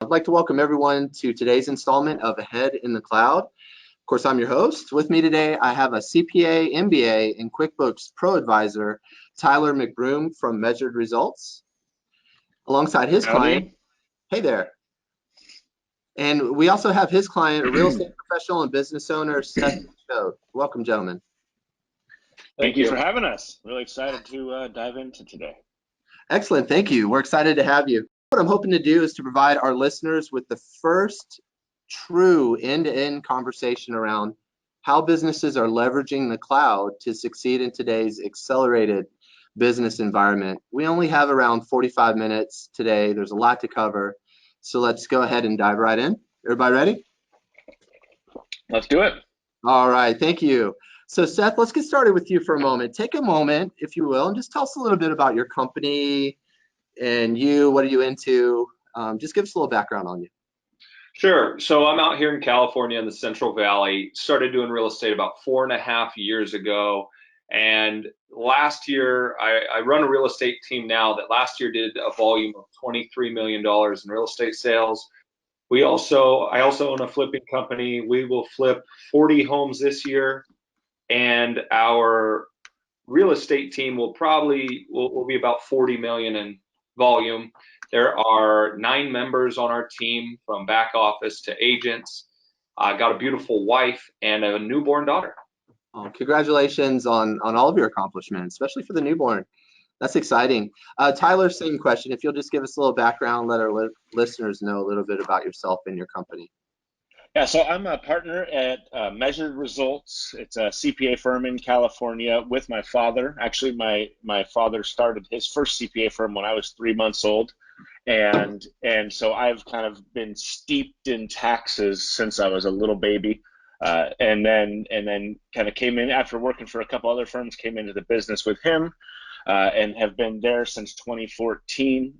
I'd like to welcome everyone to today's installment of Ahead in the Cloud. Of course, I'm your host. With me today, I have a CPA, MBA, and QuickBooks ProAdvisor, Tyler McBroom from Measured Results, alongside his client. Hey there. And we also have his client, a real estate professional and business owner, Seth Choate. Welcome, gentlemen. Thank you for having us. Really excited to dive into today. Excellent. Thank you. We're excited to have you. What I'm hoping to do is to provide our listeners with the first true end-to-end conversation around how businesses are leveraging the cloud to succeed in today's accelerated business environment. We only have around 45 minutes today. There's a lot to cover. So let's go ahead and dive right in. Everybody ready? Let's do it. All right. Thank you. So Seth, let's get started with you for a moment. Take a moment, if you will, and just tell us a little bit about your company and you. What are you into? Just give us a little background on you. Sure. So I'm out here in California in the Central Valley. Started doing real estate about 4.5 years ago. And last year, I run a real estate team now that last year did a volume of $23 million in real estate sales. I also own a flipping company. We will flip 40 homes this year. And our real estate team will be about 40 million in volume. There are 9 members on our team, from back office to agents. I got a beautiful wife and a newborn daughter. Oh, congratulations on all of your accomplishments, especially for the newborn. That's exciting. Tyler, same question. If you'll just give us a little background, let our listeners know a little bit about yourself and your company. Yeah, so I'm a partner at Measured Results. It's a CPA firm in California with my father. Actually, my father started his first CPA firm when I was 3 months old. And so I've kind of been steeped in taxes since I was a little baby. And then kind of came in after working for a couple other firms, came into the business with him and have been there since 2014.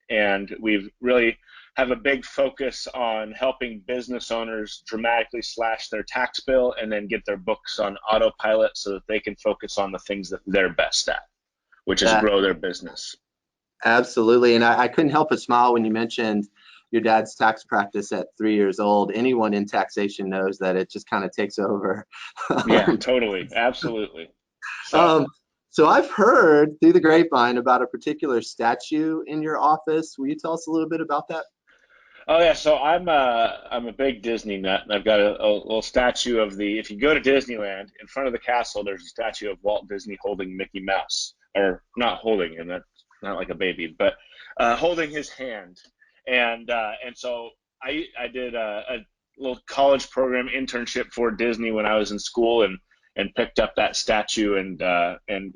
And we've really have a big focus on helping business owners dramatically slash their tax bill and then get their books on autopilot so that they can focus on the things that they're best at, which is grow their business. Absolutely. And I couldn't help but smile when you mentioned your dad's tax practice at 3 years old. Anyone in taxation knows that it just kind of takes over. Yeah, totally. Absolutely. So I've heard through the grapevine about a particular statue in your office. Will you tell us a little bit about that? Oh yeah, so I'm a big Disney nut, and I've got a little statue of if you go to Disneyland, in front of the castle, there's a statue of Walt Disney holding Mickey Mouse, or not holding, and that's not like a baby, but holding his hand. And so I did a little college program internship for Disney when I was in school, and picked up that statue, and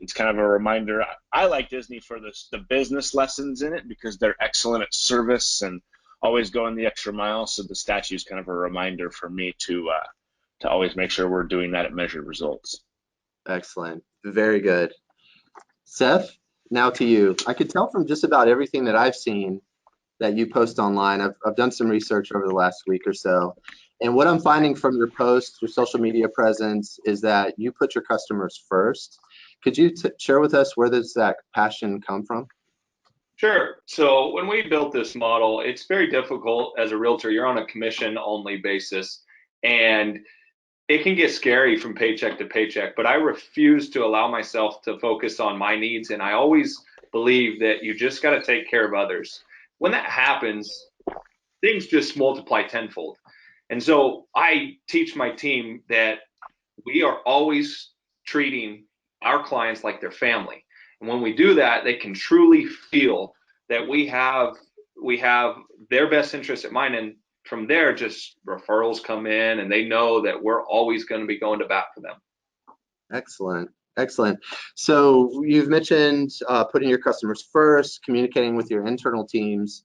it's kind of a reminder. I like Disney for the business lessons in it because they're excellent at service and always going the extra mile. So the statue is kind of a reminder for me to always make sure we're doing that at Measured Results. Excellent. Very good. Seth, now to you. I could tell from just about everything that I've seen that you post online. I've done some research over the last week or so. And what I'm finding from your posts, your social media presence, is that you put your customers first. Could you share with us where does that passion come from? Sure. So when we built this model, it's very difficult as a realtor. You're on a commission-only basis, and it can get scary from paycheck to paycheck. But I refuse to allow myself to focus on my needs, and I always believe that you just got to take care of others. When that happens, things just multiply tenfold. And so I teach my team that we are always treating our clients like their family. And when we do that, they can truly feel that we have their best interest at mind. And from there, just referrals come in, and they know that we're always going to be going to bat for them. Excellent. Excellent. So you've mentioned putting your customers first, communicating with your internal teams.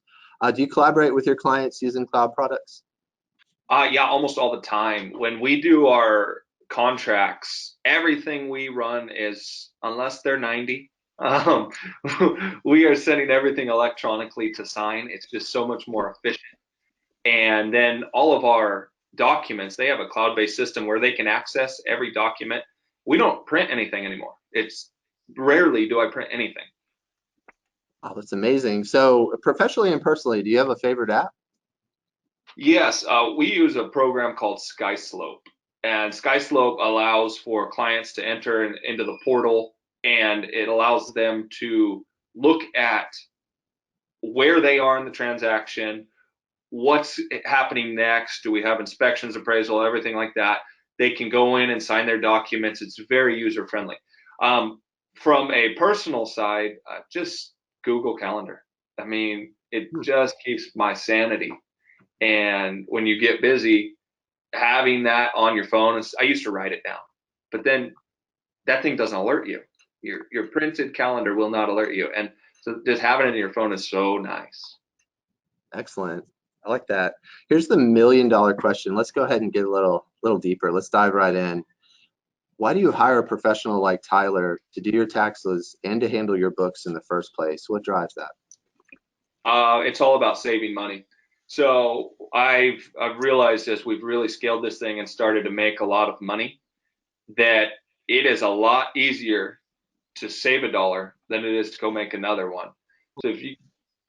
Do you collaborate with your clients using cloud products? Yeah, almost all the time. When we do our contracts, everything we run is, unless they're 90, we are sending everything electronically to sign. It's just so much more efficient. And then all of our documents, they have a cloud-based system where they can access every document. We don't print anything anymore. It's rarely do I print anything. Oh, that's amazing. So professionally and personally, do you have a favorite app? Yes, we use a program called SkySlope, and SkySlope allows for clients to enter into the portal, and it allows them to look at where they are in the transaction, what's happening next, do we have inspections, appraisal, everything like that. They can go in and sign their documents. It's very user friendly. From a personal side, just Google Calendar. I mean, it just keeps my sanity. And when you get busy, having that on your phone, I used to write it down, but then that thing doesn't alert you. Your printed calendar will not alert you. And so just having it in your phone is so nice. Excellent. I like that. Here's the $1 million question. Let's go ahead and get a little deeper. Let's dive right in. Why do you hire a professional like Tyler to do your taxes and to handle your books in the first place? What drives that? It's all about saving money. So I've realized as we've really scaled this thing and started to make a lot of money, that it is a lot easier to save $1 than it is to go make another one. So if you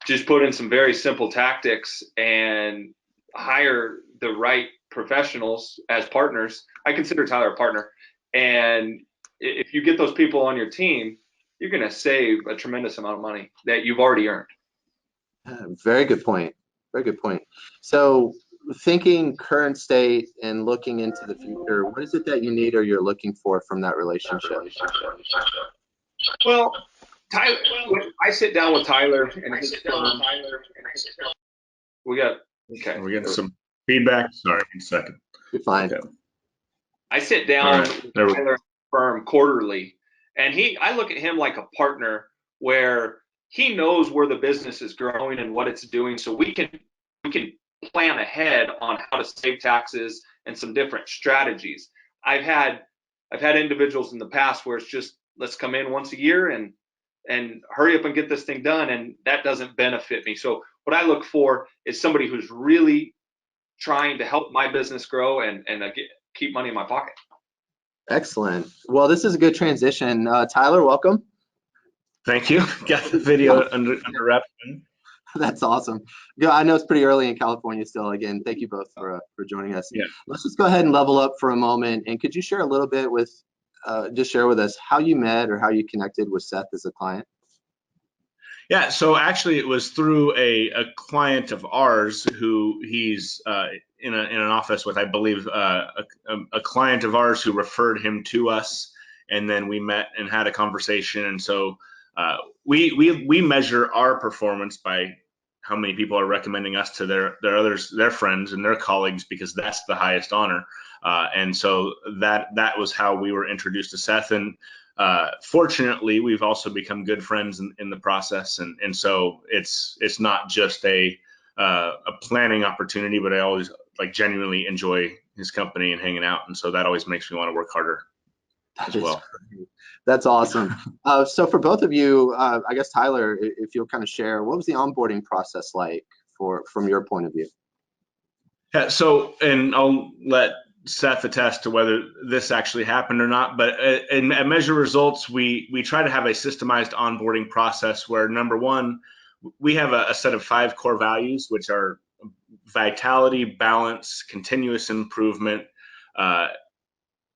just put in some very simple tactics and hire the right professionals as partners, I consider Tyler a partner. And if you get those people on your team, you're going to save a tremendous amount of money that you've already earned. Very good point. Very good point. So thinking current state and looking into the future, what is it that you need or you're looking for from that relationship? Well, Tyler, I sit down with Tyler and his firm. We got, okay. We're getting some feedback. Sorry, 1 second. You're fine. Okay. I sit down with Tyler's firm quarterly, and I look at him like a partner where he knows where the business is growing and what it's doing, so we can plan ahead on how to save taxes and some different strategies. I've had individuals in the past where it's just, let's come in once a year and hurry up and get this thing done, and that doesn't benefit me. So what I look for is somebody who's really trying to help my business grow and keep money in my pocket. Excellent. Well, this is a good transition. Tyler, welcome. Thank you. Got the video under wraps. That's awesome. Yeah, I know it's pretty early in California still. Again, thank you both for joining us. Yeah. Let's just go ahead and level up for a moment. And could you share a little bit with, just share with us how you met or how you connected with Seth as a client? Yeah, so actually it was through a client of ours who he's in an office with, I believe, a client of ours who referred him to us, and then we met and had a conversation. And so we measure our performance by how many people are recommending us to their friends and their colleagues, because that's the highest honor. And so that was how we were introduced to Seth. And fortunately, we've also become good friends in the process. And so it's not just a planning opportunity, but I always genuinely enjoy his company and hanging out. And so that always makes me want to work harder as well. Great. That's awesome. So for both of you, I guess, Tyler, if you'll kind of share, what was the onboarding process like from your point of view? Yeah, so, and I'll let Seth attest to whether this actually happened or not, but at Measure Results, we try to have a systemized onboarding process where, number one, we have a set of 5 core values, which are vitality, balance, continuous improvement,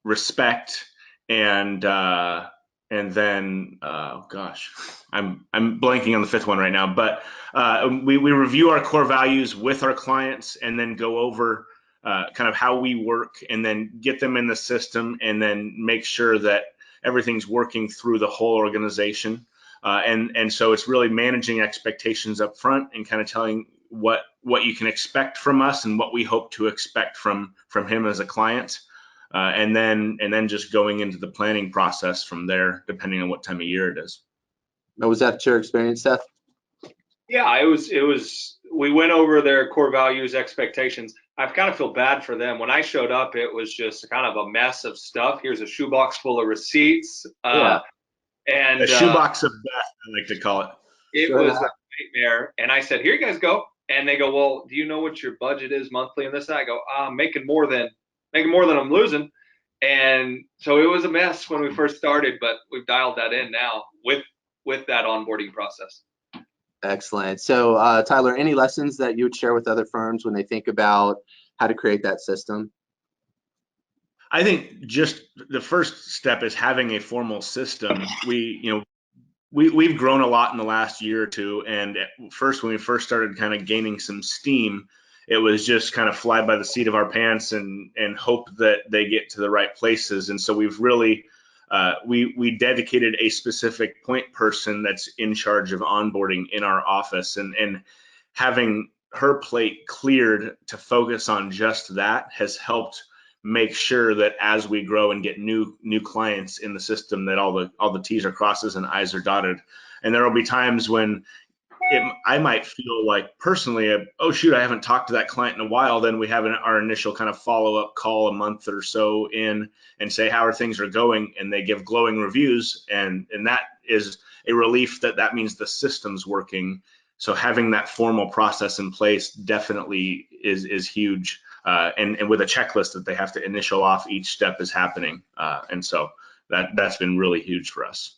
respect, and then gosh, I'm blanking on the 5th one right now, but we review our core values with our clients and then go over kind of how we work, and then get them in the system, and then make sure that everything's working through the whole organization. And so it's really managing expectations up front and kind of telling what you can expect from us and what we hope to expect from him as a client. And then just going into the planning process from there, depending on what time of year it is. Was that your experience, Seth? Yeah, it was. We went over their core values, expectations. I kind of feel bad for them. When I showed up, it was just kind of a mess of stuff. Here's a shoebox full of receipts. Yeah. And a shoebox of death, I like to call it. It was a nightmare. And I said, here you guys go. And they go, well, do you know what your budget is monthly? And this, and I go, I'm making more than I'm losing. And so it was a mess when we first started, but we've dialed that in now with that onboarding process. Excellent. So Tyler, any lessons that you would share with other firms when they think about how to create that system? I think just the first step is having a formal system. We've grown a lot in the last year or two, and at first, when we first started kind of gaining some steam, it was just kind of fly by the seat of our pants and hope that they get to the right places. And so we've really we dedicated a specific point person that's in charge of onboarding in our office, and having her plate cleared to focus on just that has helped make sure that as we grow and get new clients in the system, that all the T's are crosses and I's are dotted. And there will be times when I might feel like personally, oh shoot, I haven't talked to that client in a while. Then we have our initial kind of follow-up call a month or so in and say how things are going, and they give glowing reviews, and that is a relief that means the system's working. So having that formal process in place definitely is huge. And with a checklist that they have to initial off each step is happening. And so that's been really huge for us.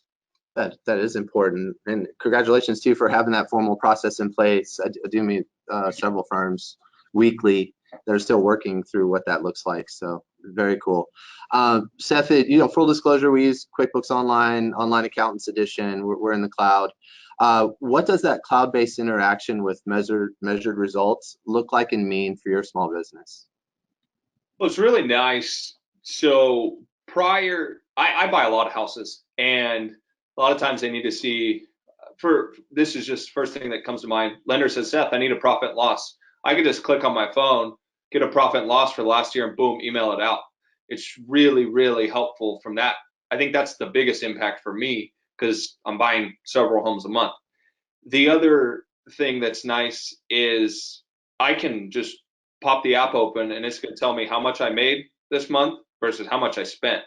That is important. And congratulations too for having that formal process in place. I do meet several firms weekly that are still working through what that looks like. So very cool. Seth, full disclosure, we use QuickBooks Online Accountants Edition. We're in the cloud. What does that cloud-based interaction with measured results look like and mean for your small business? Well, it's really nice. So I buy a lot of houses, and a lot of times they need to see, this is just the first thing that comes to mind. Lender says, Seth, I need a profit and loss. I can just click on my phone, get a profit and loss for the last year, and boom, email it out. It's really, really helpful from that. I think that's the biggest impact for me because I'm buying several homes a month. The other thing that's nice is I can just pop the app open and it's going to tell me how much I made this month versus how much I spent.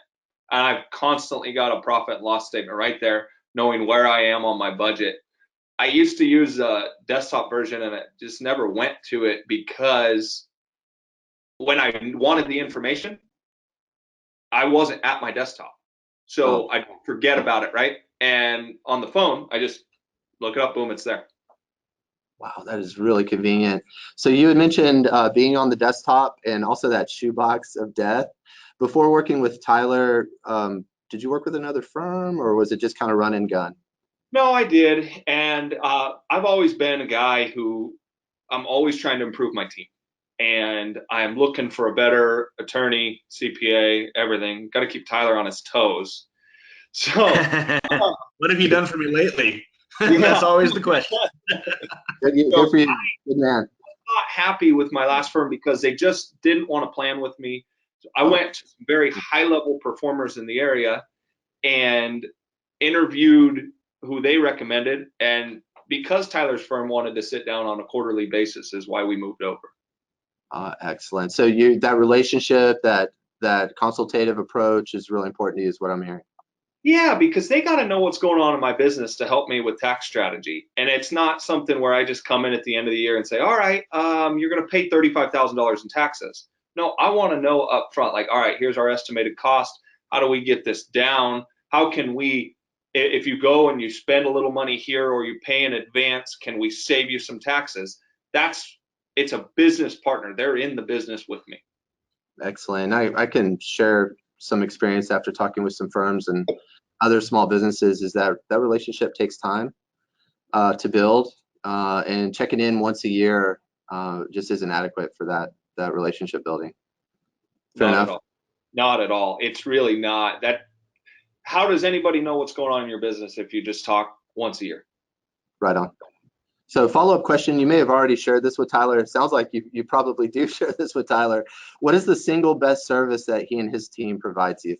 And I've constantly got a profit and loss statement right there, knowing where I am on my budget. I used to use a desktop version and it just never went to it because when I wanted the information, I wasn't at my desktop. So I forget about it, right? And on the phone, I just look it up, boom, it's there. Wow, that is really convenient. So you had mentioned being on the desktop and also that shoebox of death. Before working with Tyler, did you work with another firm or was it just kind of run and gun? No, I did. And I've always been a guy who I'm always trying to improve my team. And I'm looking for a better attorney, CPA, everything. Got to keep Tyler on his toes. So what have you done for me lately? That's always the question. Good for you. Good man. I'm not happy with my last firm because they just didn't want to plan with me. So I went to some very high-level performers in the area and interviewed who they recommended. And because Tyler's firm wanted to sit down on a quarterly basis is why we moved over. Excellent. So that relationship, that consultative approach is really important to you is what I'm hearing. Yeah, because they got to know what's going on in my business to help me with tax strategy. And it's not something where I just come in at the end of the year and say, all right, you're going to pay $35,000 in taxes. No, I want to know up front, like, all right, here's our estimated cost. How do we get this down? How can we, if you go and you spend a little money here or you pay in advance, can we save you some taxes? It's a business partner. They're in the business with me. Excellent. I can share some experience after talking with some firms and other small businesses is that relationship takes time to build, and checking in once a year just isn't adequate for that relationship building. Fair enough? Not at all. It's really not. How does anybody know what's going on in your business if you just talk once a year? Right on. So follow-up question, you may have already shared this with Tyler. It sounds like you probably do share this with Tyler. What is the single best service that he and his team provides you?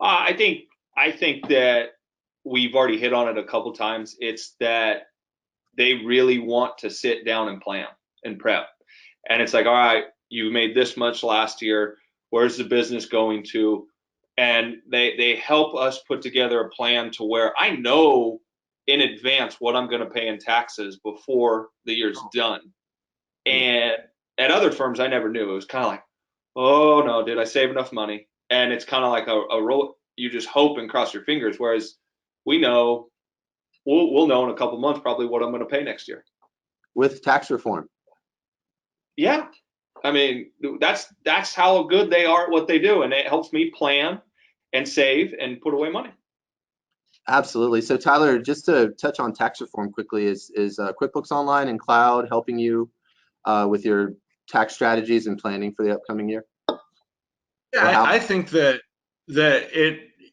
I think that we've already hit on it a couple times. It's that they really want to sit down and plan and prep. And it's like, all right, you made this much last year. Where's the business going to? And they help us put together a plan to where I know in advance what I'm going to pay in taxes before the year's done. And at other firms, I never knew. It was kind of like, oh no, did I save enough money? And it's kind of like a roll. You just hope and cross your fingers. Whereas we know we'll know in a couple months probably what I'm going to pay next year. With tax reform. Yeah. I mean, that's how good they are at what they do. And it helps me plan and save and put away money. Absolutely. So Tyler, just to touch on tax reform quickly, is QuickBooks Online and Cloud helping you with your tax strategies and planning for the upcoming year? Yeah, I think that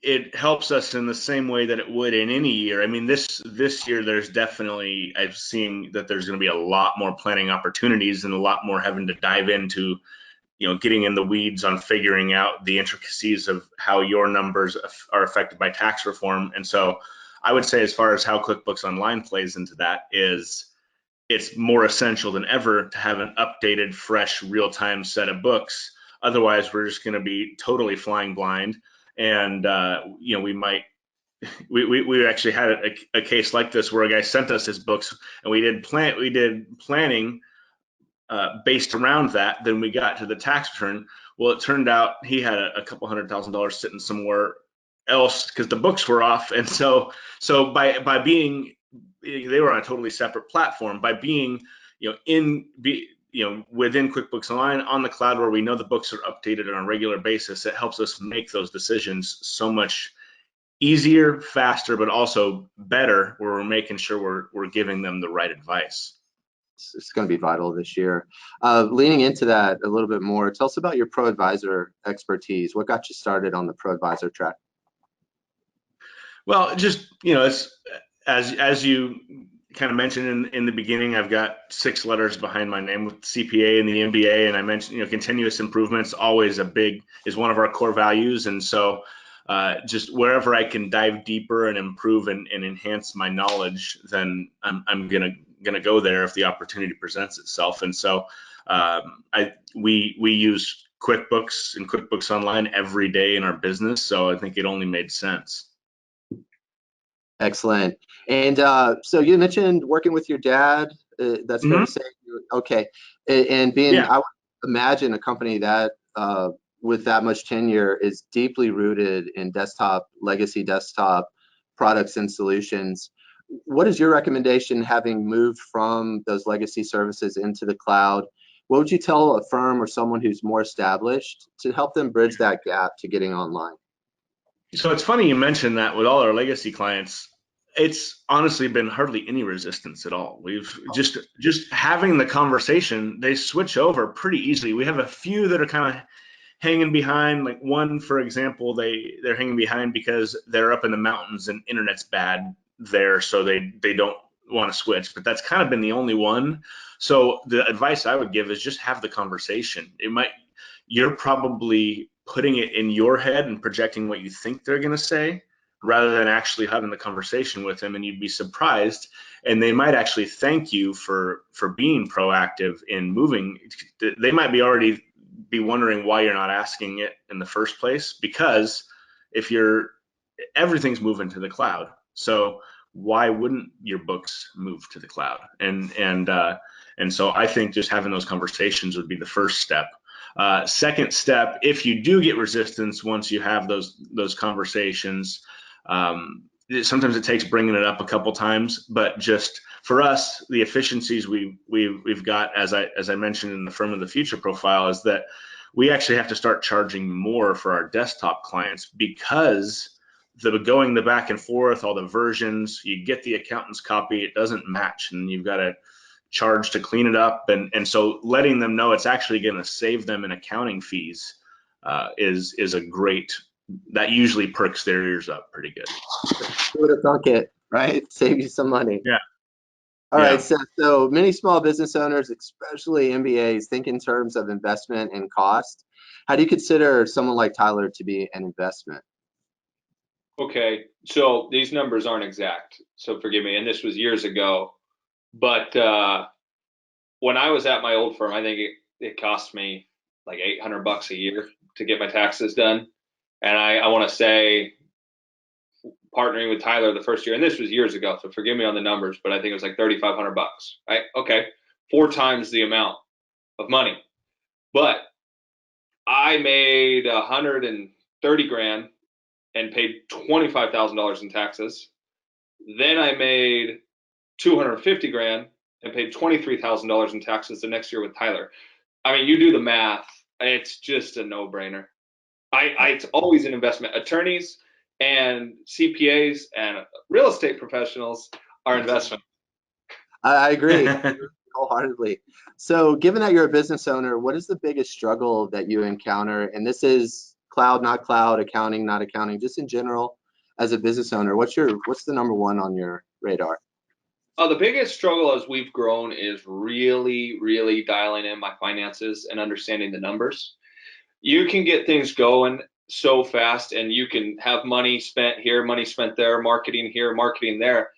it helps us in the same way that it would in any year. I mean, this year there's definitely, I've seen that there's going to be a lot more planning opportunities and a lot more having to dive into, getting in the weeds on figuring out the intricacies of how your numbers are affected by tax reform. And so I would say, as far as how QuickBooks Online plays into that, is it's more essential than ever to have an updated, fresh, real-time set of books. Otherwise, we're just going to be totally flying blind. And we actually had a case like this where a guy sent us his books, and we did planning based around that. Then we got to the tax return. Well, it turned out he had a couple $100,000 sitting somewhere else because the books were off. And so by being, they were on a totally separate platform. By being within QuickBooks Online on the cloud, where we know the books are updated on a regular basis, it helps us make those decisions so much easier, faster, but also better, where we're making sure we're giving them the right advice. It's going to be vital this year. Leaning into that a little bit more, tell us about your ProAdvisor expertise. What got you started on the ProAdvisor track? Well, just, it's as you kind of mentioned in the beginning, I've got 6 letters behind my name with CPA and the MBA, and I mentioned, continuous improvements is one of our core values. And so just wherever I can dive deeper and improve and enhance my knowledge, then I'm gonna go there if the opportunity presents itself. And so we use QuickBooks and QuickBooks Online every day in our business, so I think it only made sense. Excellent. And so you mentioned working with your dad. That's fair to say. Okay. And being, I would imagine a company that with that much tenure is deeply rooted in legacy desktop products and solutions. What is your recommendation, having moved from those legacy services into the cloud? What would you tell a firm or someone who's more established to help them bridge that gap to getting online? So it's funny you mentioned that. With all our legacy clients, it's honestly been hardly any resistance at all. We've just having the conversation, they switch over pretty easily. We have a few that are kind of hanging behind. Like one, for example, they're hanging behind because they're up in the mountains and internet's bad there, so they don't want to switch. But that's kind of been the only one. So the advice I would give is just have the conversation. You're probably putting it in your head and projecting what you think they're going to say, rather than actually having the conversation with them. And you'd be surprised, and they might actually thank you for being proactive in moving. They might already be wondering why you're not asking it in the first place, because everything's moving to the cloud. So why wouldn't your books move to the cloud? And so I think just having those conversations would be the first step. Second step, if you do get resistance once you have those conversations, sometimes it takes bringing it up a couple times. But just for us, the efficiencies we've got, as I mentioned in the Firm of the Future profile, is that we actually have to start charging more for our desktop clients, because going the back and forth, all the versions, you get the accountant's copy, it doesn't match, and you've got to charge to clean it up. And so letting them know it's actually going to save them in accounting fees is a great, that usually perks their ears up pretty good. Who would have thunk it, right? Save you some money. Yeah. All right, so many small business owners, especially MBAs, think in terms of investment and cost. How do you consider someone like Tyler to be an investment? Okay, so these numbers aren't exact, so forgive me, and this was years ago. But when I was at my old firm, I think it cost me like $800 a year to get my taxes done. And I want to say, partnering with Tyler the first year, and this was years ago, so forgive me on the numbers, but I think it was like $3,500. Right? Okay, 4 times the amount of money. But I made 130 grand and paid $25,000 in taxes. Then I made 250 grand and paid $23,000 in taxes the next year with Tyler. I mean, you do the math. It's just a no-brainer. It's always an investment. Attorneys and CPAs and real estate professionals are investment. I agree wholeheartedly. So given that you're a business owner, what is the biggest struggle that you encounter? And this is cloud, not cloud, accounting, not accounting, just in general as a business owner. What's the number one on your radar? The biggest struggle as we've grown is really, really dialing in my finances and understanding the numbers. You can get things going so fast, and you can have money spent here, money spent there, marketing here, marketing there.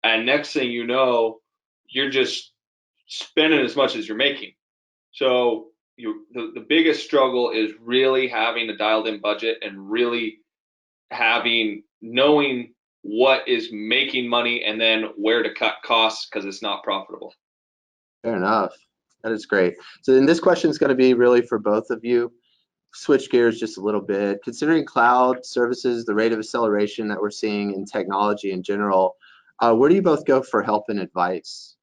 And next thing you know, you're just spending as much as you're making. So the biggest struggle is really having a dialed in budget and really knowing what is making money and then where to cut costs because it's not profitable. Fair enough. That is great. So then this question is going to be really for both of you. Switch gears just a little bit. Considering cloud services, the rate of acceleration that we're seeing in technology in general, where do you both go for help and advice?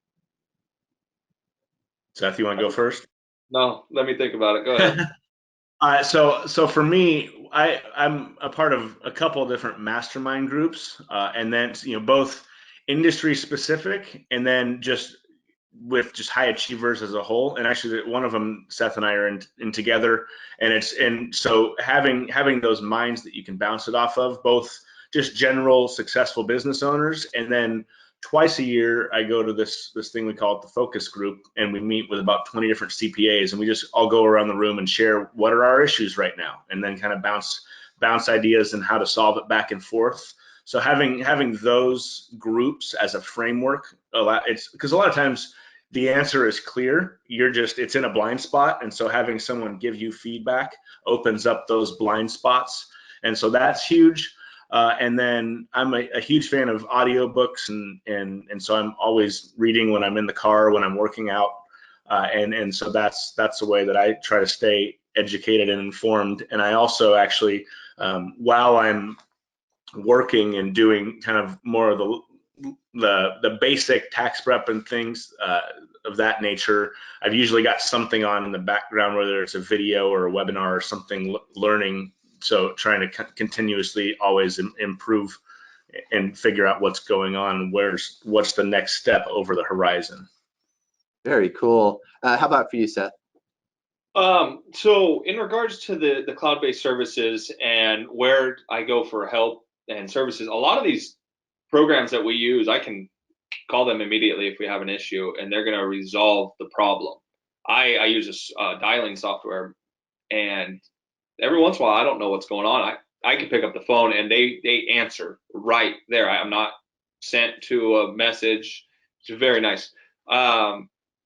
Seth, you want to go first? No, let me think about it. Go ahead. So for me, I'm a part of a couple of different mastermind groups, and then both industry specific, and then just with just high achievers as a whole. And actually, one of them, Seth and I are in together, and so having those minds that you can bounce it off of, both just general successful business owners, and then twice a year I go to this thing we call it the focus group, and we meet with about 20 different CPAs, and we just all go around the room and share what are our issues right now, and then kind of bounce ideas and how to solve it back and forth. So having those groups as a framework, it's because a lot of times the answer is clear, it's in a blind spot, and so having someone give you feedback opens up those blind spots, and so that's huge. And then I'm a huge fan of audiobooks, and so I'm always reading when I'm in the car, when I'm working out, and so that's the way that I try to stay educated and informed. And I also actually, while I'm working and doing kind of more of the basic tax prep and things of that nature, I've usually got something on in the background, whether it's a video or a webinar or something, learning. So trying to continuously always improve and figure out what's going on, what's the next step over the horizon. Very cool. How about for you, Seth? So in regards to the cloud-based services and where I go for help and services, a lot of these programs that we use, I can call them immediately if we have an issue, and they're going to resolve the problem. I use a dialing software, and every once in a while, I don't know what's going on. I can pick up the phone and they answer right there. I'm not sent to a message. It's very nice.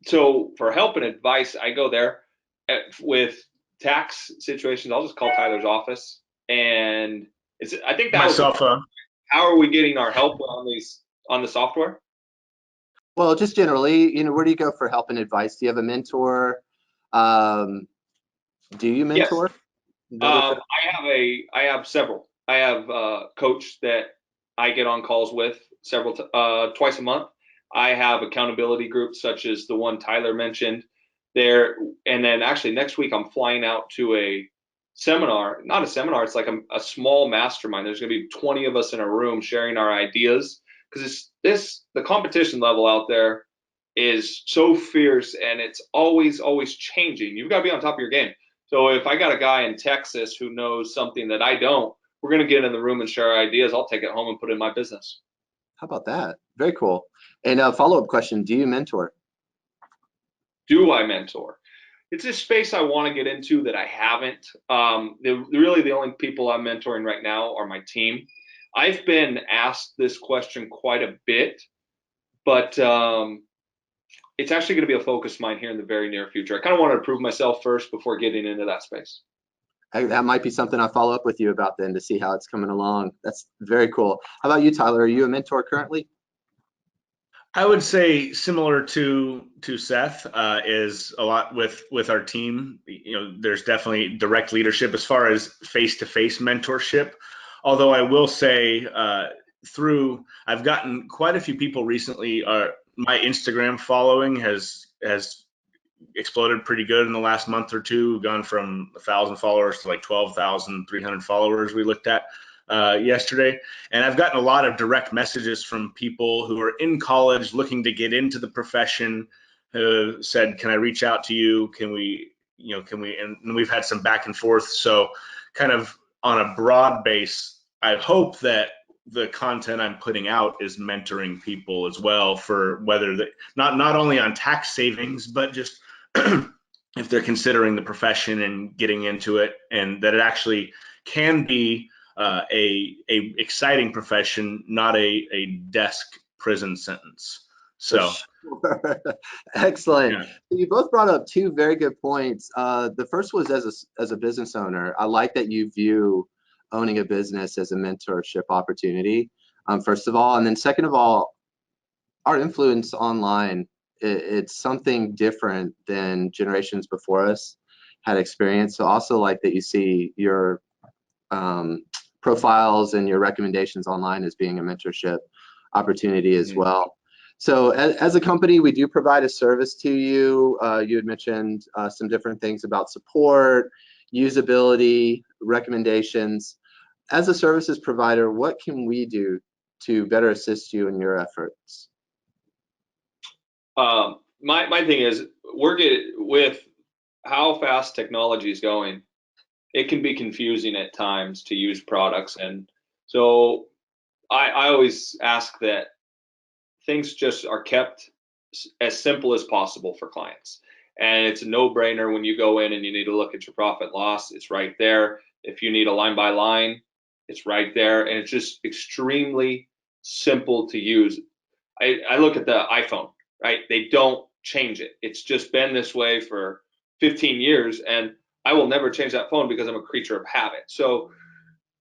So for help and advice, I go there. With tax situations, I'll just call Tyler's office, and I think that myself. How are we getting our help on the software? Well, just generally, where do you go for help and advice? Do you have a mentor? Do you mentor? Yes. I have several. I have a coach that I get on calls with twice a month. I have accountability groups such as the one Tyler mentioned there. And then actually next week I'm flying out to a seminar, not a seminar, it's like a small mastermind. There's going to be 20 of us in a room sharing our ideas, because the competition level out there is so fierce, and it's always changing. You've got to be on top of your game. So if I got a guy in Texas who knows something that I don't, we're going to get in the room and share our ideas. I'll take it home and put it in my business. How about that? Very cool. And a follow-up question, do you mentor? Do I mentor? It's a space I want to get into that I haven't. Really the only people I'm mentoring right now are my team. I've been asked this question quite a bit, but it's actually going to be a focus of mine here in the very near future. I kind of want to prove myself first before getting into that space. That might be something I'll follow up with you about then to see how it's coming along. That's very cool. How about you, Tyler? Are you a mentor currently? I would say similar to Seth, is a lot with our team. There's definitely direct leadership as far as face-to-face mentorship. Although I will say I've gotten quite a few people recently. My Instagram following has exploded pretty good in the last month or two, gone from 1,000 followers to like 12,300 followers we looked at yesterday. And I've gotten a lot of direct messages from people who are in college looking to get into the profession, who said, can I reach out to you? Can we, and we've had some back and forth. So kind of on a broad base, I hope that the content I'm putting out is mentoring people as well, for whether not only on tax savings, but just if they're considering the profession and getting into it, and that it actually can be a exciting profession, not a desk prison sentence. So sure. Excellent. yeah. You both brought up two very good points. The first was as a business owner. I like that you view owning a business as a mentorship opportunity, first of all, and then second of all, our influence online, it's something different than generations before us had experienced. So also like that you see your profiles and your recommendations online as being a mentorship opportunity as well. So as a company, we do provide a service to you. You had mentioned some different things about support, usability, recommendations. As a services provider, what can we do to better assist you in your efforts? My thing is, with how fast technology is going, it can be confusing at times to use products. And so I always ask that things just are kept as simple as possible for clients. And it's a no-brainer when you go in and you need to look at your profit loss, it's right there. If you need a line by line, it's right there. And it's just extremely simple to use. I look at the iPhone, right? They don't change it. It's just been this way for 15 years, and I will never change that phone because I'm a creature of habit. So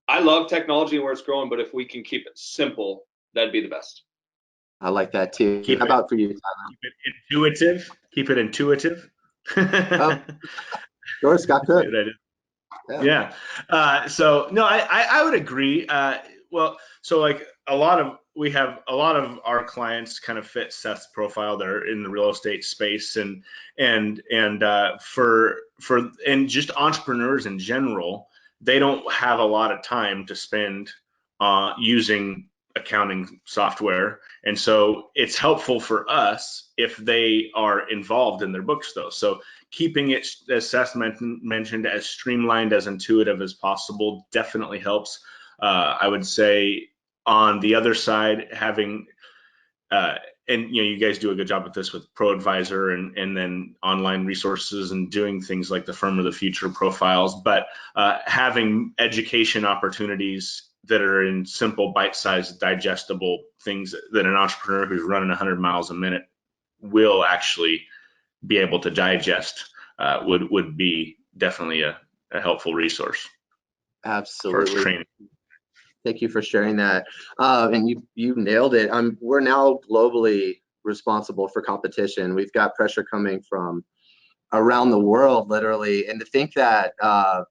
I love technology and where it's growing, but if we can keep it simple, that'd be the best. I like that too. How about for you, Tyler? Keep it intuitive. Keep it intuitive. Sure, Scott Cook. Yeah. So no, I would agree. Well, so like we have a lot of our clients kind of fit Seth's profile. They're in the real estate space, and for just entrepreneurs in general, they don't have a lot of time to spend using accounting software. And so it's helpful for us if they are involved in their books though. So keeping it, as Seth mentioned, as streamlined, as intuitive as possible definitely helps. I would say on the other side, having, and you guys do a good job with this with ProAdvisor and then online resources and doing things like the Firm of the Future profiles, but having education opportunities that are in simple, bite-sized, digestible things that an entrepreneur who's running 100 miles a minute will actually be able to digest would be definitely a helpful resource. Absolutely. For training. Thank you for sharing that. And you nailed it. We're now globally responsible for competition. We've got pressure coming from around the world, literally. And to think that,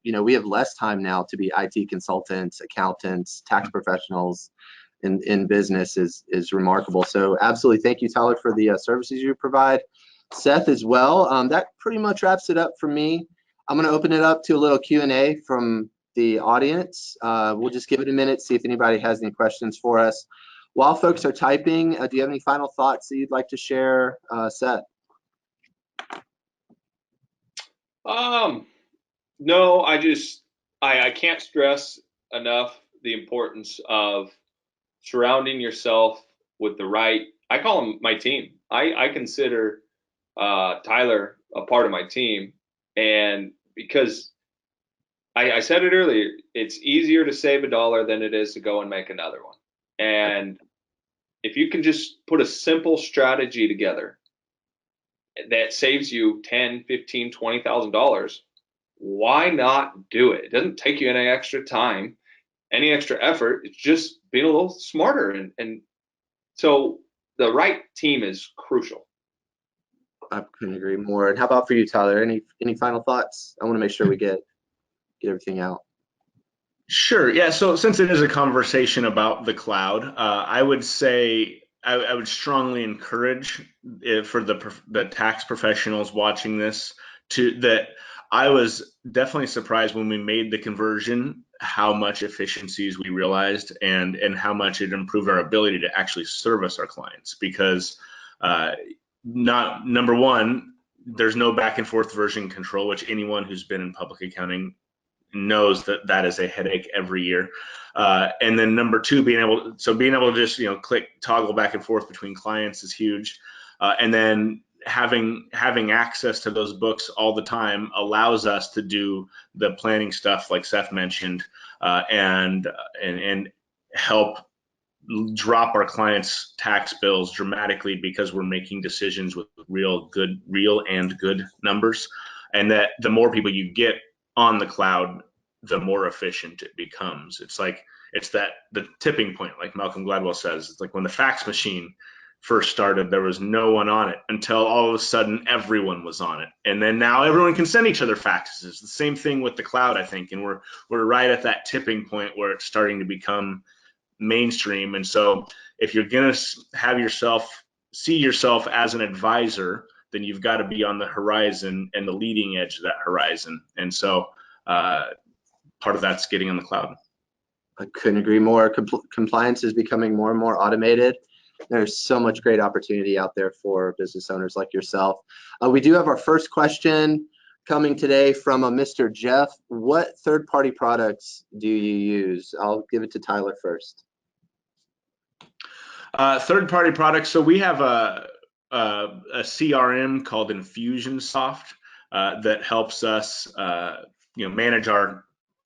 we have less time now to be IT consultants, accountants, tax professionals in business is remarkable. So absolutely. Thank you, Tyler, for the services you provide. Seth as well. That pretty much wraps it up for me. I'm going to open it up to a little Q&A from the audience. We'll just give it a minute, see if anybody has any questions for us. While folks are typing, do you have any final thoughts that you'd like to share, Seth? No, I can't stress enough the importance of surrounding yourself with the right, I call them my team. I consider Tyler a part of my team, and because I said it earlier, it's easier to save $1 than it is to go and make another one. And if you can just put a simple strategy together that saves you $10, $15, $20,000, why not do it? It doesn't take you any extra time, any extra effort. It's just being a little smarter. And so the right team is crucial. I couldn't agree more. And how about for you, Tyler? Any final thoughts? I want to make sure we get everything out. Sure. Yeah. So since it is a conversation about the cloud, I would say I would strongly encourage for the tax professionals watching this to that I was definitely surprised when we made the conversion how much efficiencies we realized and how much it improved our ability to actually service our clients because not number one, there's no back and forth version control, which anyone who's been in public accounting knows that that is a headache every year. And then number two, being able to just, click toggle back and forth between clients is huge. And then having access to those books all the time allows us to do the planning stuff like Seth mentioned, and help drop our clients' tax bills dramatically because we're making decisions with real and good numbers. And that the more people you get on the cloud, the more efficient it becomes. It's the tipping point, like Malcolm Gladwell says. It's like when the fax machine first started, there was no one on it until all of a sudden everyone was on it. And then now everyone can send each other faxes. It's the same thing with the cloud, I think. And we're right at that tipping point where it's starting to become mainstream. And so if you're going to see yourself as an advisor, then you've got to be on the horizon and the leading edge of that horizon. And so part of that's getting on the cloud. I couldn't agree more. Compliance is becoming more and more automated. There's so much great opportunity out there for business owners like yourself. We do have our first question coming today from a Mr. Jeff. What third-party products do you use? I'll give it to Tyler first. Third-party products. So we have a CRM called Infusionsoft that helps us, manage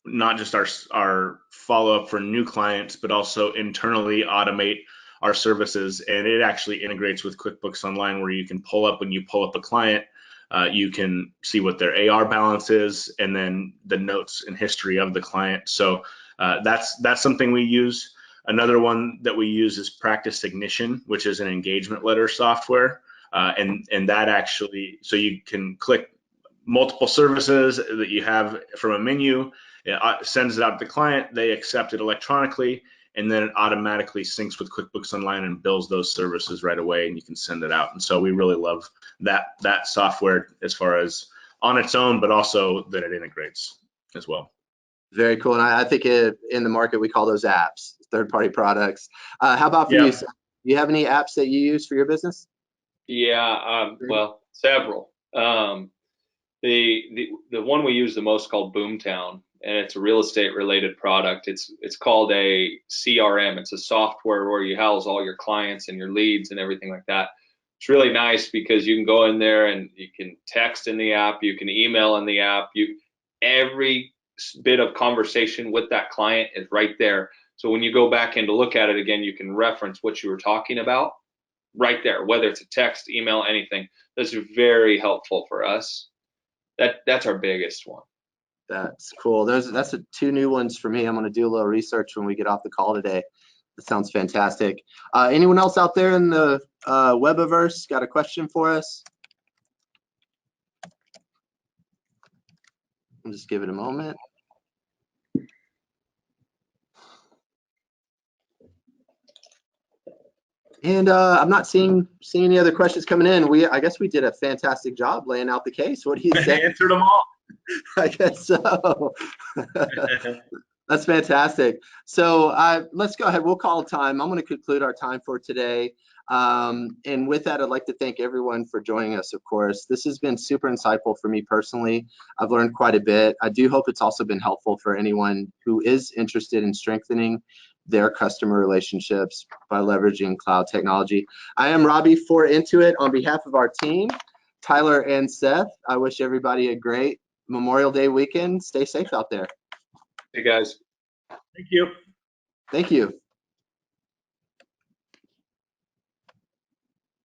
not just our follow-up for new clients, but also internally automate our services. And it actually integrates with QuickBooks Online, where you can when you pull up a client, you can see what their AR balance is, and then the notes and history of the client. So that's something we use. Another one that we use is Practice Ignition, which is an engagement letter software. And that actually, so you can click multiple services that you have from a menu, it sends it out to the client, they accept it electronically, and then it automatically syncs with QuickBooks Online and bills those services right away, and you can send it out. And so we really love that software as far as on its own, but also that it integrates as well. Very cool. And I think in the market, we call those apps, third-party products. How about for you? Do you have any apps that you use for your business? Yeah, well, several. The one we use the most called Boomtown, and it's a real estate related product. It's called a CRM. It's a software where you house all your clients and your leads and everything like that. It's really nice because you can go in there and you can text in the app, you can email in the app. Every bit of conversation with that client is right there. So when you go back in to look at it again, you can reference what you were talking about right there, whether it's a text, email, anything. That's very helpful for us. That's our biggest one. That's cool. That's two new ones for me. I'm going to do a little research when we get off the call today. That sounds fantastic. Anyone else out there in the Webiverse got a question for us? I'll just give it a moment. And I'm not seeing any other questions coming in. I guess we did a fantastic job laying out the case. What do you say? Answered them all. I guess so. That's fantastic. So let's go ahead. We'll call time. I'm going to conclude our time for today. And with that, I'd like to thank everyone for joining us, of course. This has been super insightful for me personally. I've learned quite a bit. I do hope it's also been helpful for anyone who is interested in strengthening their customer relationships by leveraging cloud technology. I am Robbie for Intuit. On behalf of our team, Tyler and Seth, I wish everybody a great Memorial Day weekend. Stay safe out there. Hey, guys. Thank you. Thank you.